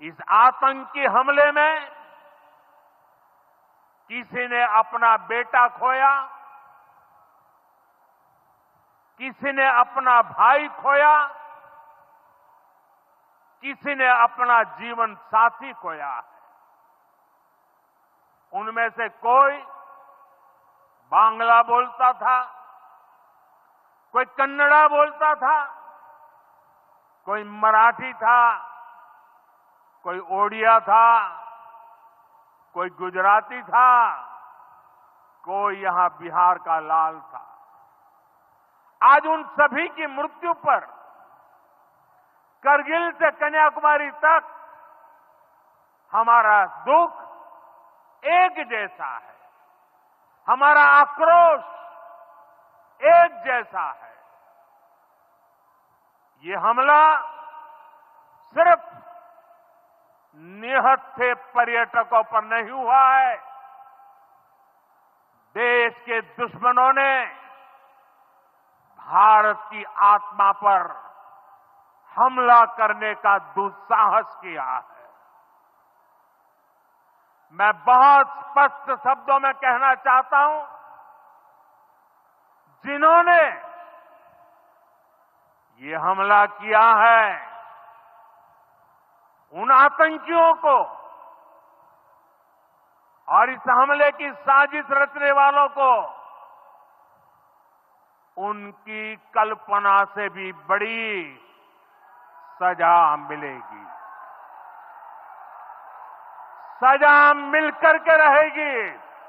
इस आतंकी हमले में किसी ने अपना बेटा खोया, किसी ने अपना भाई खोया, किसी ने अपना जीवन साथी खोया है। उनमें से कोई बांग्ला बोलता था, कोई कन्नड़ा बोलता था, कोई मराठी था, कोई ओडिया था, कोई गुजराती था, कोई यहां बिहार का लाल था। आज उन सभी की मृत्यु पर करगिल से कन्याकुमारी तक हमारा दुख एक जैसा है, हमारा आक्रोश एक जैसा है। ये हमला सिर्फ निहत्थे पर्यटकों पर नहीं हुआ है, देश के दुश्मनों ने भारत की आत्मा पर हमला करने का दुस्साहस किया है। मैं बहुत स्पष्ट शब्दों में कहना चाहता हूं, जिन्होंने ये हमला किया है, उन आतंकियों को और इस हमले की साजिश रचने वालों को उनकी कल्पना से भी बड़ी सजा मिलेगी, सजा मिलकर के रहेगी।